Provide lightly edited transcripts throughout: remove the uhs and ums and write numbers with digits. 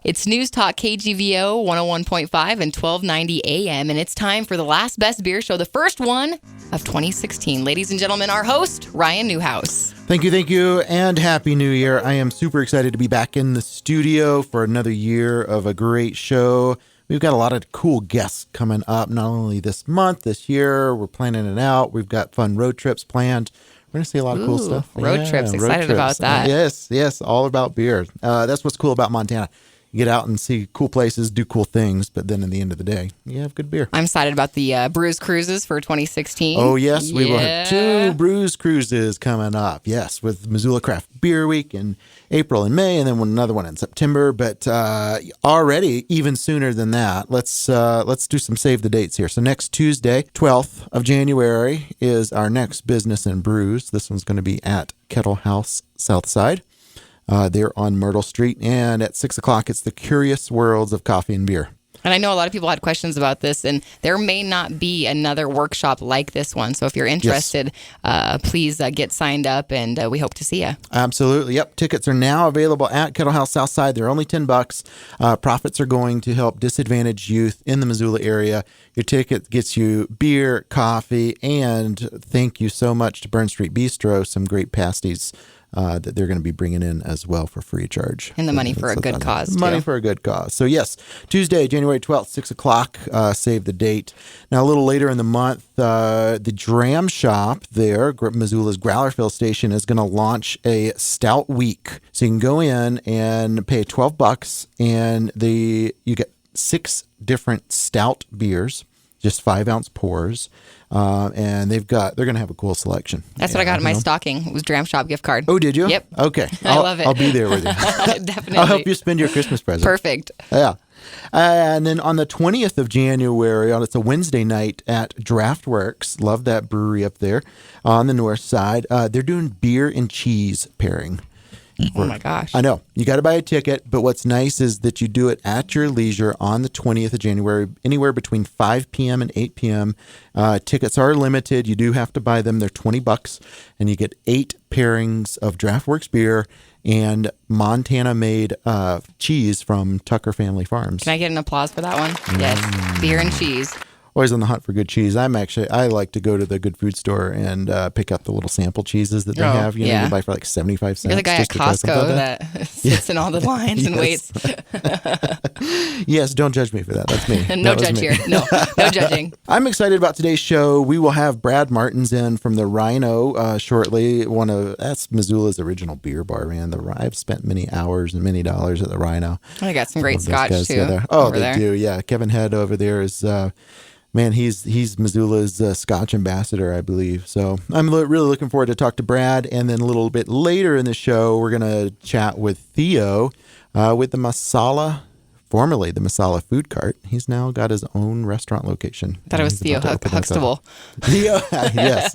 It's Newstalk KGVO 101.5 and 1290 AM, and it's time for the last best beer show, the first one of 2016. Ladies and gentlemen, our host, Ryan Newhouse. Thank you, and Happy New Year. I am super excited to be back in the studio for another year of a great show. We've got a lot of cool guests coming up, not only this month, this year. We're planning it out. We've got fun road trips planned. We're going to see a lot of cool stuff. Road trips, excited about that. Yes, all about beer. That's what's cool about Montana. You get out and see cool places, do cool things, but then at the end of the day, you have good beer. I'm excited about the Brews Cruises for 2016. Oh, yes. We will have 2 Brews Cruises coming up. Yes, with Missoula Craft Beer Week in April and May, and then another one in September. But already, even sooner than that, let's do some save the dates here. So next Tuesday, 12th of January, is our next Business and Brews. This one's going to be at Kettle House Southside. They're on Myrtle Street, and at 6 o'clock, it's the Curious Worlds of Coffee and Beer. And I know a lot of people had questions about this, and there may not be another workshop like this one. So if you're interested, please get signed up, and we hope to see you. Absolutely. Yep. Tickets are now available at Kettle House Southside. They're only $10. Profits are going to help disadvantaged youth in the Missoula area. Your ticket gets you beer, coffee, and thank you so much to Burn Street Bistro, some great pasties that they're going to be bringing in as well for free charge. And the money for a good cause, too. Money for a good cause. So, yes, Tuesday, January 12th, 6 o'clock, save the date. Now, a little later in the month, the Dram Shop there, Missoula's Growlerville station, is going to launch a Stout Week. So you can go in and pay $12, and you get 6 different stout beers, just 5-ounce pours. And they're going to have a cool selection. That's what I got in my stocking. It was Dram Shop gift card. Oh, did you? Yep. Okay. I love it. I'll be there with you. Definitely. I'll help you spend your Christmas present. Perfect. Yeah. And then on the 20th of January, it's a Wednesday night at Draftworks. Love that brewery up there on the north side. They're doing beer and cheese pairing. Oh, my gosh. I know. You got to buy a ticket, but what's nice is that you do it at your leisure on the 20th of January, anywhere between 5 p.m. and 8 p.m. Tickets are limited. You do have to buy them. They're $20, and you get 8 pairings of Draftworks beer and Montana-made cheese from Tucker Family Farms. Can I get an applause for that one? Yes. Beer and cheese. Always on the hunt for good cheese. I like to go to the good food store and pick up the little sample cheeses that they have. You know, you buy for like 75 cents. You're the guy at Costco that sits in all the lines and waits. Yes, don't judge me for that. That's me. No judge here. No judging. I'm excited about today's show. We will have Brad Martins in from the Rhino shortly. That's Missoula's original beer bar, man. I've spent many hours and many dollars at the Rhino. I got some great scotch too. Oh, they do. Yeah, Kevin Head over there is. Man, he's Missoula's Scotch ambassador, I believe. So I'm really looking forward to talk to Brad. And then a little bit later in the show, we're going to chat with Theo with the Masala, formerly the Masala Food Cart. He's now got his own restaurant location. I thought it was Theo Huxtable. Theo, yes.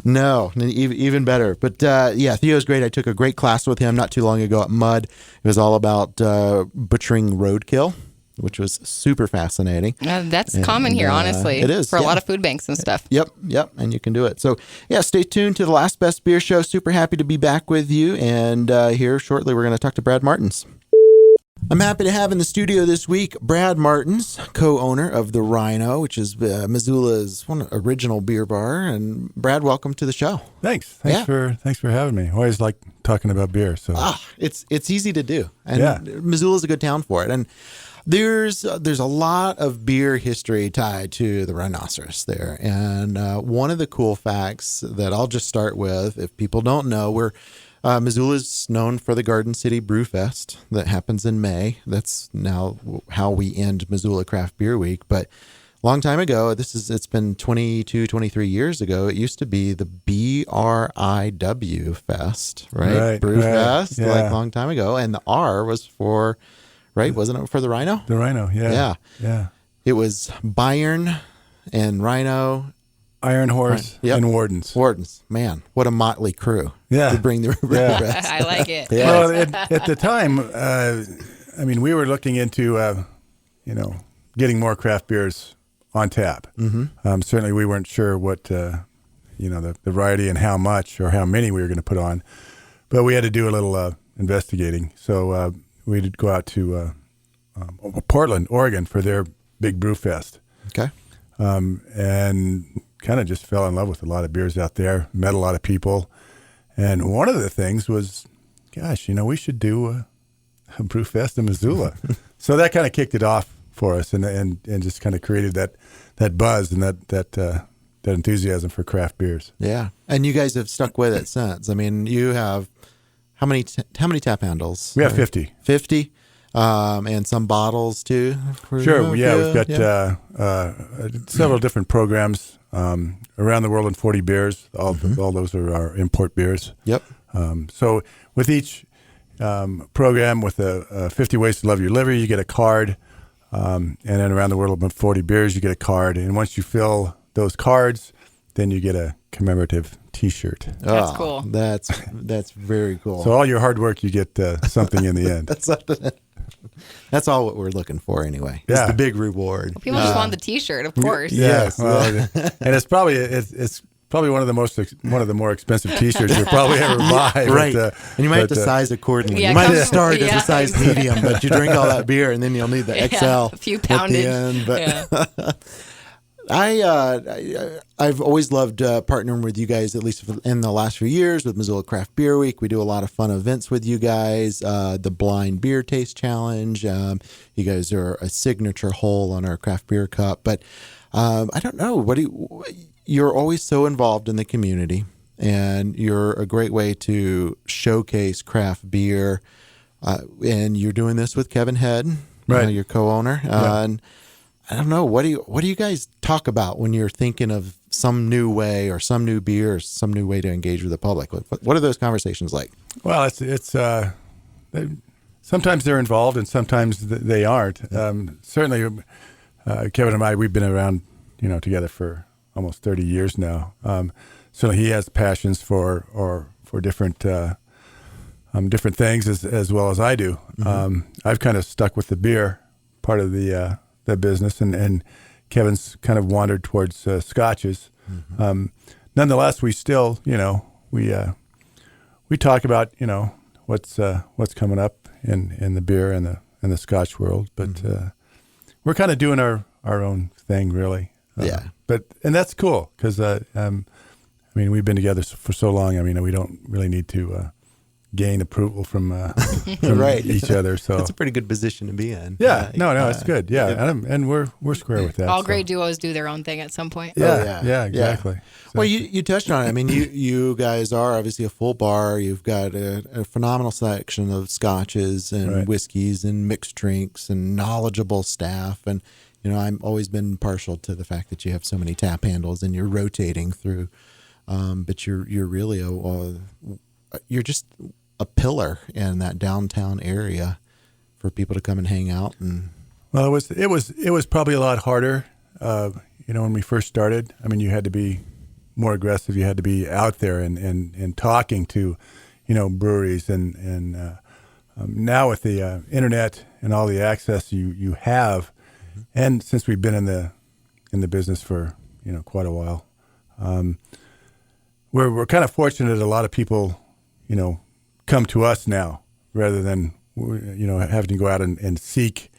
No, even better. But Theo's great. I took a great class with him not too long ago at Mud. It was all about butchering roadkill, which was super fascinating. That's common here, honestly. It is. For a lot of food banks and stuff. Yep, and you can do it. So, stay tuned to the Last Best Beer Show. Super happy to be back with you. And here shortly, we're going to talk to Brad Martins. I'm happy to have in the studio this week Brad Martins, co-owner of the Rhino, which is Missoula's original beer bar. And Brad, welcome to the show. Thanks for having me. I always like talking about beer. So it's easy to do, and Missoula's a good town for it. And there's a lot of beer history tied to the Rhinoceros there. And one of the cool facts that I'll just start with, if people don't know, Missoula's known for the Garden City Brew Fest that happens in May. That's now how we end Missoula Craft Beer Week. But a long time ago, it's been 22, 23 years ago, it used to be the BRIW Fest, right? Brew Fest, like a long time ago. And the R was for... Right? Wasn't it for the Rhino? The Rhino, yeah. It was Bayern and Rhino. Iron Horse and Wardens. Man, what a motley crew. Yeah. To bring the rest. I like it. Yeah. Well, at the time, we were looking into, getting more craft beers on tap. Mm-hmm. Certainly we weren't sure what, the variety and how much or how many we were going to put on. But we had to do a little investigating. So we'd go out to Portland, Oregon for their big brew fest. Okay. And kind of just fell in love with a lot of beers out there, met a lot of people. And one of the things was, gosh, we should do a brew fest in Missoula. So that kind of kicked it off for us and just kind of created that buzz and that enthusiasm for craft beers. Yeah. And you guys have stuck with it since. I mean, you have how many tap handles? We have 50. 50. And some bottles too. Sure. Yeah, we've got several different programs around the world in 40 beers. All those are our import beers. Yep. So with each program, with 50 Ways to Love Your Liver, you get a card. And then around the world in 40 beers, you get a card. And once you fill those cards, then you get a commemorative T-shirt. That's cool. That's very cool. So all your hard work, you get something in the end. That's all what we're looking for anyway. Yeah. It's the big reward. Well, people just want the T-shirt, of course. Yes. Well, and it's probably one of the more expensive T-shirts you'll probably ever buy. Right. And you might have to size accordingly. Yeah, you might have started as a size medium, but you drink all that beer and then you'll need the XL a few poundage. at the end. But I've always loved partnering with you guys, at least in the last few years with Missoula Craft Beer Week. We do a lot of fun events with you guys. The Blind Beer Taste Challenge. You guys are a signature hole on our craft beer cup. But I don't know. You're always so involved in the community, and you're a great way to showcase craft beer. And you're doing this with Kevin Head, right? Your co-owner. And I don't know. What do you guys talk about when you're thinking of some new way or some new beer or some new way to engage with the public? What are those conversations like? Well, it's sometimes they're involved and sometimes they aren't. Certainly, Kevin and I, we've been around, together for almost 30 years now. Certainly, he has passions for different different things as well as I do. Mm-hmm. I've kind of stuck with the beer part of the business, and Kevin's kind of wandered towards scotches. Mm-hmm. Nonetheless, we still, we talk about, what's coming up in the beer and the scotch world, but mm-hmm. We're kind of doing our own thing, really. And that's cool because we've been together for so long. We don't really need to gain approval from right. each other. So that's a pretty good position to be in. Yeah, it's good. Yeah, and we're square with that. All great duos do their own thing at some point. Yeah, exactly. Well, you touched on it. You guys are obviously a full bar. You've got a phenomenal selection of scotches and whiskeys and mixed drinks and knowledgeable staff. And I've always been partial to the fact that you have so many tap handles and you're rotating through. But you're really you're just a pillar in that downtown area for people to come and hang out. And well, it was probably a lot harder, when we first started. You had to be more aggressive. You had to be out there and talking to, breweries and now with the internet and all the access you have, mm-hmm. and since we've been in the business for quite a while, we're kind of fortunate that a lot of people come to us now rather than having to go out and seek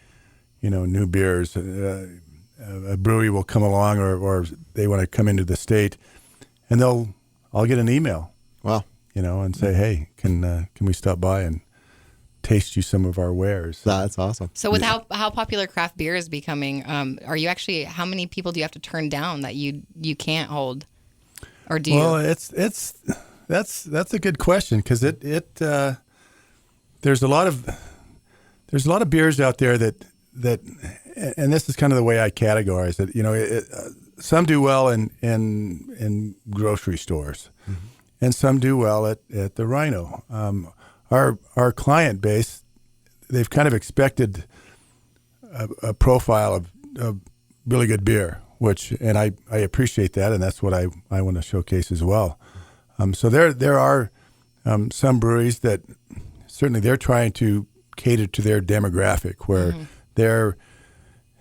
new beers. A brewery will come along or they want to come into the state, and I'll get an email. Wow. And say, hey, can we stop by and taste you some of our wares? That's awesome. So with how popular craft beer is becoming, are you actually, how many people do you have to turn down that you can't hold, or do you? Well, that's a good question, because there's a lot of beers out there that and this is kind of the way I categorize it. Some do well in grocery stores, mm-hmm. and some do well at the Rhino. Our client base, they've kind of expected a profile of really good beer, and I appreciate that, and that's what I want to showcase as well. So there are some breweries that certainly they're trying to cater to their demographic, where mm-hmm.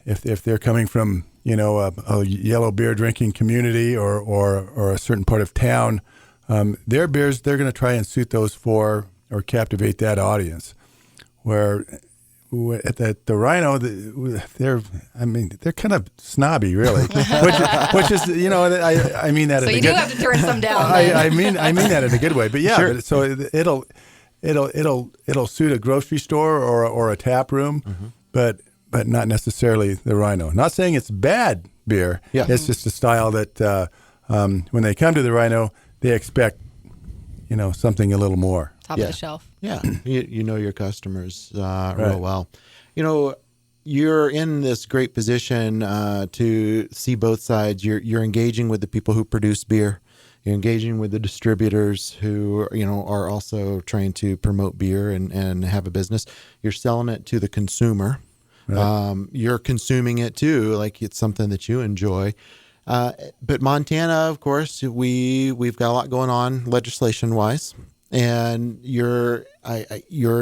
if they're coming from a yellow beer drinking community or a certain part of town, their beers, they're going to try and suit those for or captivate that audience. where at the Rhino, they're kind of snobby, really, which is, I mean that. So you do have to turn some down. I mean that in a good way, but yeah, Sure. but so it'll suit a grocery store or a tap room, but not necessarily the Rhino. Not saying it's bad beer. Yeah. It's just a style that when they come to the Rhino, they expect, something a little more. Top of the shelf. Yeah, you know your customers real well. You're in this great position to see both sides. You're engaging with the people who produce beer. You're engaging with the distributors who are also trying to promote beer and have a business. You're selling it to the consumer. Right. You're consuming it too, like it's something that you enjoy. But Montana, of course, we've got a lot going on legislation wise. And you're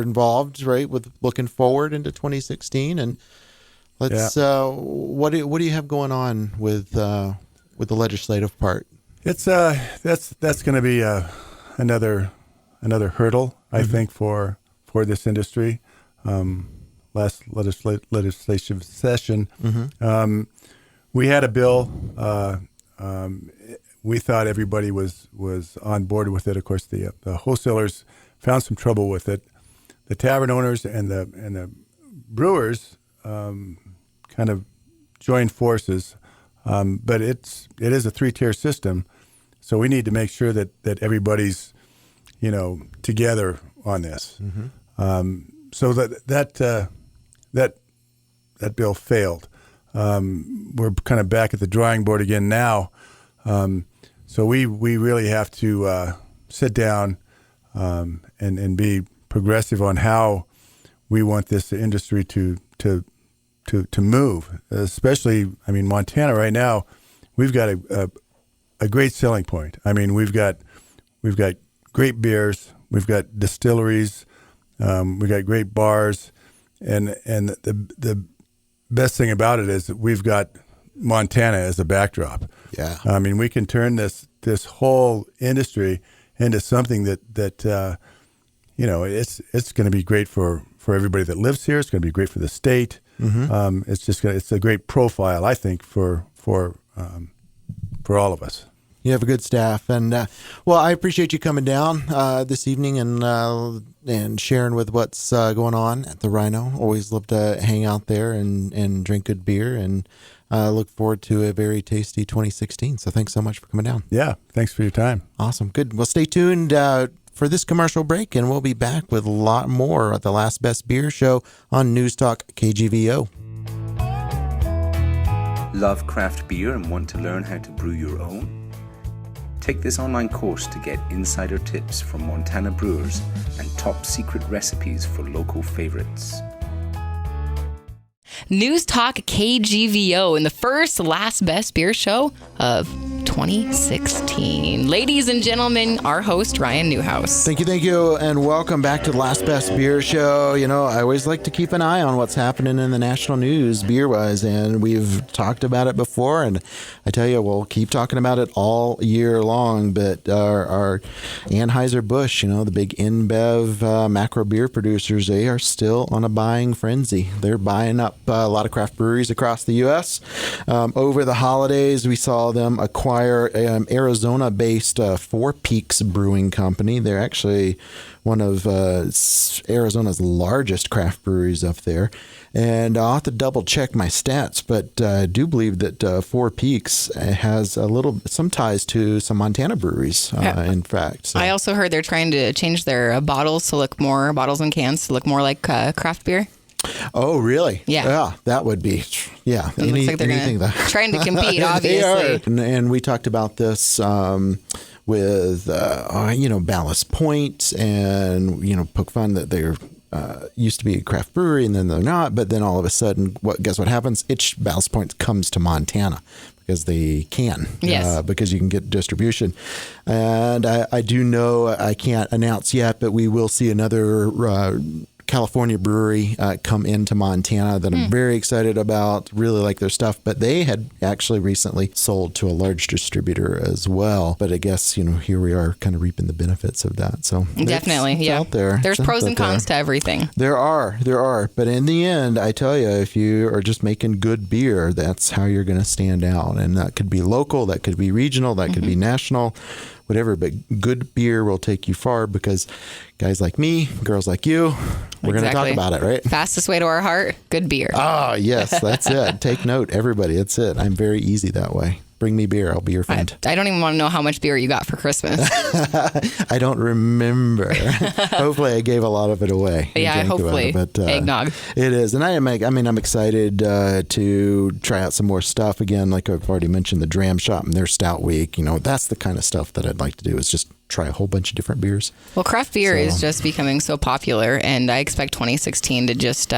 involved, right, with looking forward into 2016, and let's what do you have going on with the legislative part? It's that's going to be another hurdle, I think, for this industry. Last legislative session, we had a bill. We thought everybody was on board with it. Of course, the wholesalers found some trouble with it. The tavern owners and the brewers kind of joined forces, but it is a 3-tier system, so we need to make sure that everybody's together on this. So that bill failed. We're kind of back at the drawing board again now. So we really have to sit down and be progressive on how we want this industry to move. Especially, Montana right now, we've got a great selling point. We've got great beers, we've got distilleries, we've got great bars, and the best thing about it is that we've got Montana as a backdrop. Yeah. We can turn this whole industry into something that it's going to be great for everybody that lives here. It's going to be great for the state. It's a great profile, I think, for all of us. You have a good staff, and I appreciate you coming down this evening and sharing with what's going on at the Rhino. Always love to hang out there and drink good beer, and look forward to a very tasty 2016. So thanks so much for coming down. Yeah, thanks for your time. Awesome. Good. Well, stay tuned for this commercial break, and we'll be back with a lot more at the Last Best Beer Show on Newstalk KGVO. Love craft beer and want to learn how to brew your own? Take this online course to get insider tips from Montana brewers and top secret recipes for local favorites. Newstalk KGVO in the first Last Best Beer Show of 2016. Ladies and gentlemen, our host, Ryan Newhouse. Thank you, and welcome back to the Last Best Beer Show. I always like to keep an eye on what's happening in the national news beer-wise, and we've talked about it before, and I tell you, we'll keep talking about it all year long, but our Anheuser-Busch, the big InBev macro beer producers, they are still on a buying frenzy. They're buying up a lot of craft breweries across the U.S. Over the holidays, we saw them acquire Arizona-based Four Peaks Brewing Company. They're actually one of Arizona's largest craft breweries up there. And I'll have to double check my stats, but I do believe that Four Peaks has some ties to some Montana breweries, in fact. So. I also heard they're trying to change their bottles and cans to look more like craft beer. Oh, really? Yeah. That would be, yeah. It looks like they're trying to compete, obviously. They are. And we talked about this with, Ballast Point and, Poke Fun, that they're used to be a craft brewery and then they're not. But then all of a sudden, guess what happens? Ballast Point comes to Montana because they can. Yes. Because you can get distribution. And I do know, I can't announce yet, but we will see another California brewery come into Montana that I'm very excited about, really like their stuff, but they had actually recently sold to a large distributor as well. But I guess, here we are kind of reaping the benefits of that. So definitely, it's out there. There's pros and cons to everything. There are. But in the end, I tell you, if you are just making good beer, that's how you're going to stand out. And that could be local, that could be regional, that could be national, whatever. But good beer will take you far because guys like me, girls like you, we're going to talk about it, right? Fastest way to our heart, good beer. Ah, yes, that's it. Take note, everybody. That's it. I'm very easy that way. Bring me beer. I'll be your friend. I don't even want to know how much beer you got for Christmas. I don't remember. Hopefully, I gave a lot of it away. Yeah, hopefully. But, eggnog. It is. And I'm excited to try out some more stuff. Again, like I've already mentioned, the Dram Shop and their Stout Week. That's the kind of stuff that I'd like to do, is just try a whole bunch of different beers. Well, craft beer is just becoming so popular, and I expect 2016 to just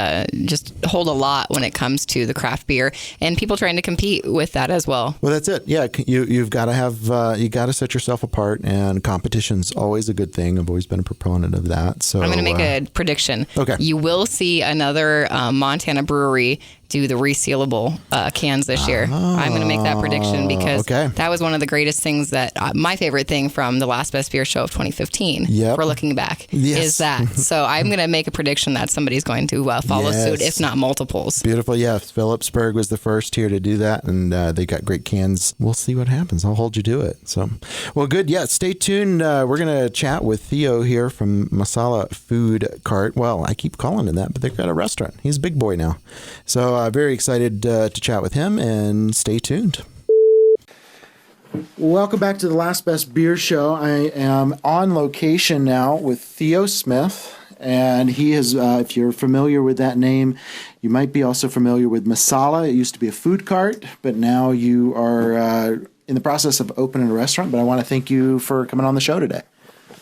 hold a lot when it comes to the craft beer and people trying to compete with that as well. Well, that's it. Yeah, you've got to have you got to set yourself apart, and competition's always a good thing. I've always been a proponent of that. So I'm going to make a prediction. Okay, you will see another Montana brewery do the resealable cans this year. I'm going to make that prediction because that was one of the greatest things that my favorite thing from the last Best Beer Show of 2015. For looking back, is that. So I'm going to make a prediction that somebody's going to follow suit, if not multiples. Beautiful. Yeah, Phillipsburg was the first here to do that, and they got great cans. We'll see what happens. I'll hold you to it. So, well, good. Yeah, stay tuned. We're going to chat with Theo here from Masala Food Cart. Well, I keep calling him that, but they've got a restaurant. He's a big boy now. So very excited to chat with him, and stay tuned. Welcome back to the Last Best Beer Show. I am on location now with Theo Smith, and he is, if you're familiar with that name, you might be also familiar with Masala. It used to be a food cart, but now you are in the process of opening a restaurant. But I want to thank you for coming on the show today.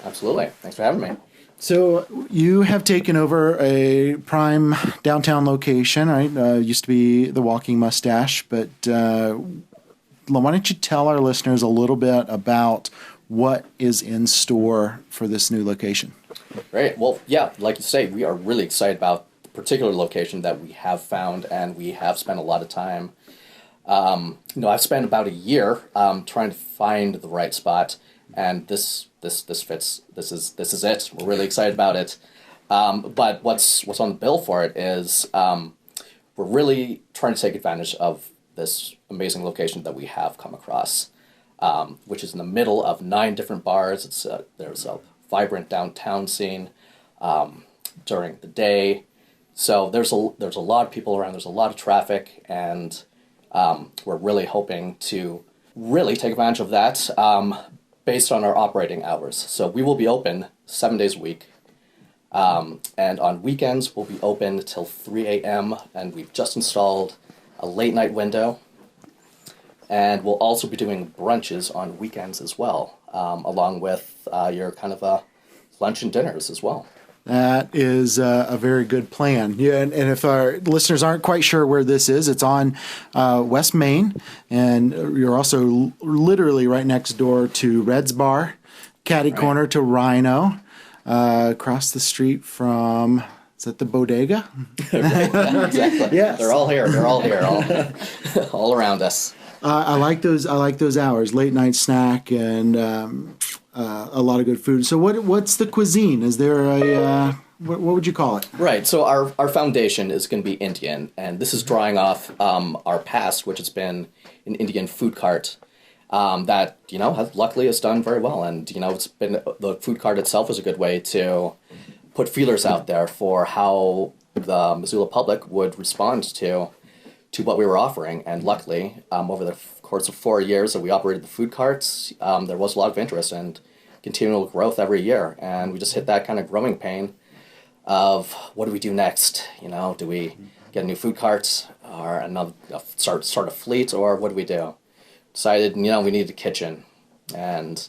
Absolutely. Thanks for having me. So you have taken over a prime downtown location, right? Used to be the Walking Mustache, but why don't you tell our listeners a little bit about what is in store for this new location? Great. Well, yeah, like you say, we are really excited about the particular location that we have found, and we have spent a lot of time. I've spent about a year trying to find the right spot, and this fits. This is it. We're really excited about it. But what's on the bill for it is we're really trying to take advantage of this amazing location that we have come across, which is in the middle of 9 different bars. There's a vibrant downtown scene during the day, so there's a lot of people around. There's a lot of traffic, and we're really hoping to really take advantage of that. Based on our operating hours. So we will be open 7 days a week. And on weekends, we'll be open till 3 a.m. And we've just installed a late night window. And we'll also be doing brunches on weekends as well, along with your kind of lunch and dinners as well. That is a very good plan. Yeah, and if our listeners aren't quite sure where this is, it's on West Main, and you're also literally right next door to Red's Bar, catty corner to Rhino, across the street from, is that the bodega? Right, yeah, exactly. Yes. They're all here, all around us. I like those hours, late night snack, and a lot of good food. So what's the cuisine? Is there a what would you call it? Right. So our foundation is going to be Indian, and this is drawing off our past, which has been an Indian food cart that luckily has done very well, and it's been the food cart itself is a good way to put feelers out there for how the Missoula public would respond to what we were offering, and luckily over the course of 4 years that we operated the food carts, there was a lot of interest and continual growth every year, and we just hit that kind of growing pain of what do we do next? Do we get a new food cart or another start a fleet, or what do we do? Decided we needed a kitchen, and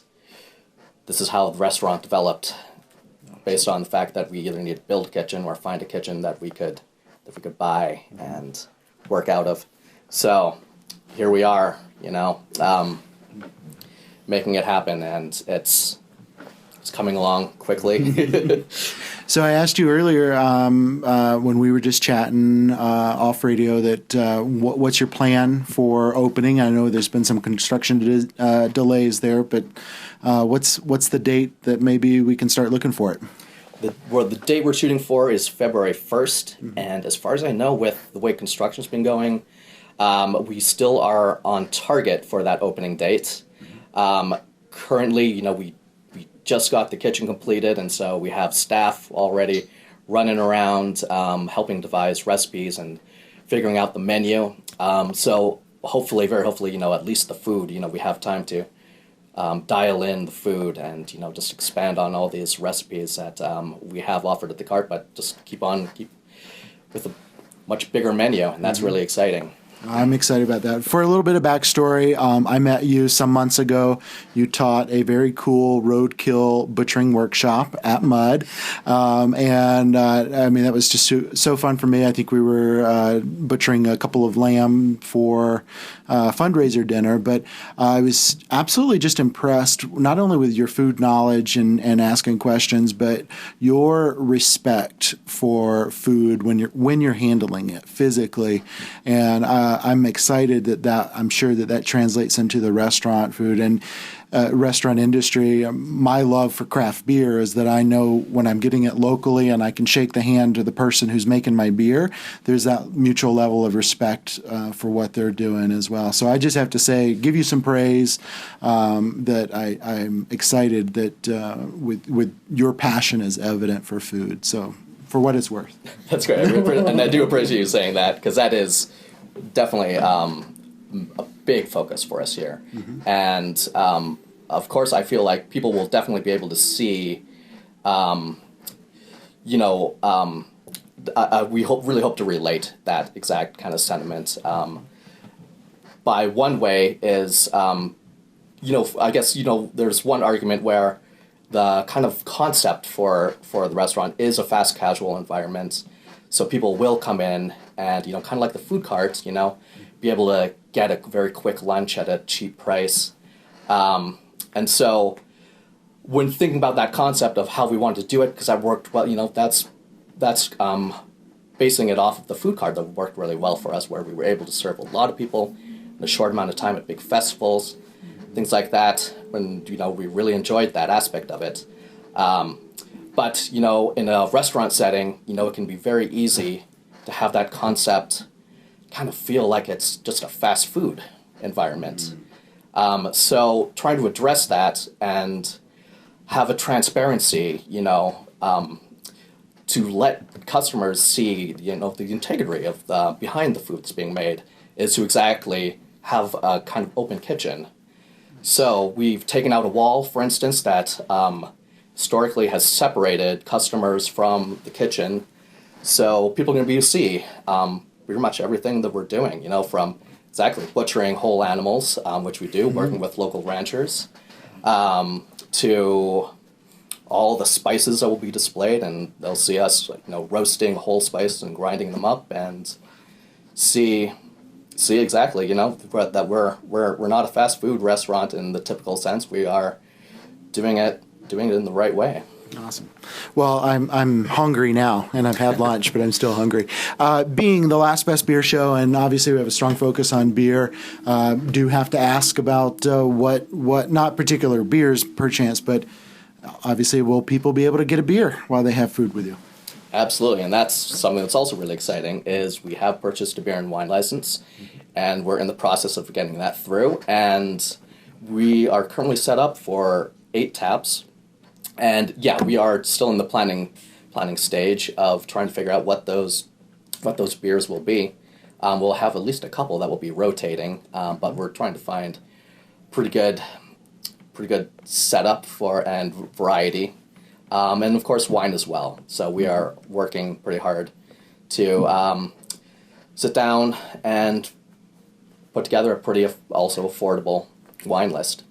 this is how the restaurant developed, based on the fact that we either need to build a kitchen or find a kitchen that we could buy and work out of. So here we are, making it happen, and it's coming along quickly. So I asked you earlier when we were just chatting off radio that what's your plan for opening? I know there's been some construction delays there, but what's the date that maybe we can start looking for it? The date we're shooting for is February 1st, and as far as I know, with the way construction's been going, we still are on target for that opening date. Currently, we just got the kitchen completed, and so we have staff already running around helping devise recipes and figuring out the menu. So hopefully, very hopefully, at least the food, we have time to dial in the food and, just expand on all these recipes that we have offered at the cart, but just keep with a much bigger menu, and that's really exciting. I'm excited about that. For a little bit of backstory, I met you some months ago. You taught a very cool roadkill butchering workshop at Mud. That was just so fun for me. I think we were butchering a couple of lamb for fundraiser dinner, but I was absolutely just impressed, not only with your food knowledge and asking questions, but your respect for food when you're handling it physically. And I'm excited that I'm sure that translates into the restaurant food and restaurant industry. My love for craft beer is that I know when I'm getting it locally and I can shake the hand of the person who's making my beer, there's that mutual level of respect for what they're doing as well. So I just have to say, give you some praise that I'm excited that with your passion is evident for food. So for what it's worth. That's great. And I do appreciate you saying that, because that is definitely a big focus for us here. And of course, I feel like people will definitely be able to see, we really hope to relate that exact kind of sentiment. By one way is, I guess, there's one argument where the kind of concept for the restaurant is a fast casual environment. So people will come in and, kind of like the food carts, be able to get a very quick lunch at a cheap price. And so when thinking about that concept of how we wanted to do it, because that worked well, that's basing it off of the food cart that worked really well for us, where we were able to serve a lot of people in a short amount of time at big festivals, things like that, when, we really enjoyed that aspect of it. But, in a restaurant setting, it can be very easy to have that concept kind of feel like it's just a fast food environment. So trying to address that and have a transparency, to let customers see, the integrity of behind the food that's being made, is to exactly have a kind of open kitchen. So we've taken out a wall, for instance, that historically has separated customers from the kitchen. So people are going to be able to see pretty much everything that we're doing, from exactly butchering whole animals, which we do, working with local ranchers, to all the spices that will be displayed, and they'll see us, roasting whole spices and grinding them up, and see exactly, that we're not a fast food restaurant in the typical sense. We are doing it in the right way. Awesome. Well, I'm hungry now, and I've had lunch, but I'm still hungry. Being the Last Best Beer Show, and obviously we have a strong focus on beer, do have to ask about what not particular beers perchance, but obviously will people be able to get a beer while they have food with you? Absolutely, and that's something that's also really exciting, is we have purchased a beer and wine license, and we're in the process of getting that through, and we are currently set up for 8 taps. And yeah, we are still in the planning stage of trying to figure out what those beers will be. We'll have at least a couple that will be rotating, but we're trying to find pretty good setup and variety, and of course wine as well. So we are working pretty hard to sit down and put together a pretty also affordable wine list.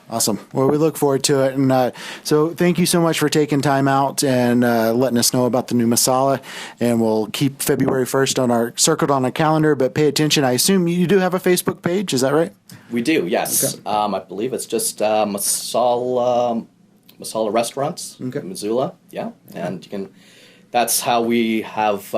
Awesome. Well, we look forward to it. And so thank you so much for taking time out and letting us know about the new masala. And we'll keep February 1st circled on our calendar, but pay attention. I assume you do have a Facebook page. Is that right? We do, yes. Okay. I believe it's just Masala Missoula restaurants in Missoula. Yeah, and you can. That's how we have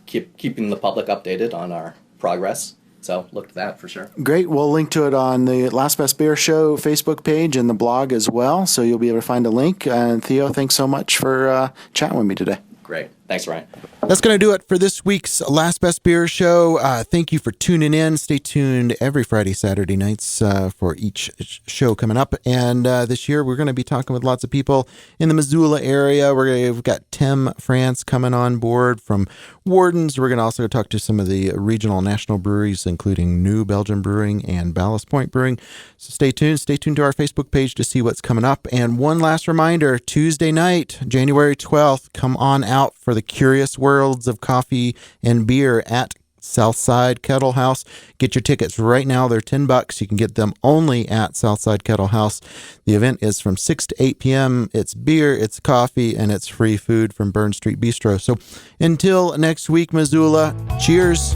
keeping the public updated on our progress. So look to that for sure. Great. We'll link to it on the Last Best Beer Show Facebook page and the blog as well. So you'll be able to find a link. And Theo, thanks so much for chatting with me today. Great. Thanks, Ryan. That's going to do it for this week's Last Best Beer Show. Thank you for tuning in. Stay tuned every Friday, Saturday nights for each show coming up. And this year, we're going to be talking with lots of people in the Missoula area. We've got Tim France coming on board from Warden's. We're going to also talk to some of the regional and national breweries, including New Belgium Brewing and Ballast Point Brewing. So stay tuned. Stay tuned to our Facebook page to see what's coming up. And one last reminder, Tuesday night, January 12th, come on out for the Curious Worlds of Coffee and Beer at Southside Kettle House. Get your tickets right now. They're $10. You can get them only at Southside Kettle House. The event is from 6 to 8 p.m. It's beer, it's coffee, and it's free food from Burn Street Bistro. So until next week, Missoula, cheers.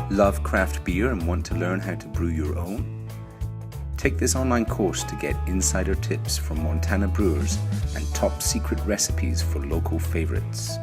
Love craft beer and want to learn how to brew your own? Take this online course to get insider tips from Montana brewers and top secret recipes for local favorites.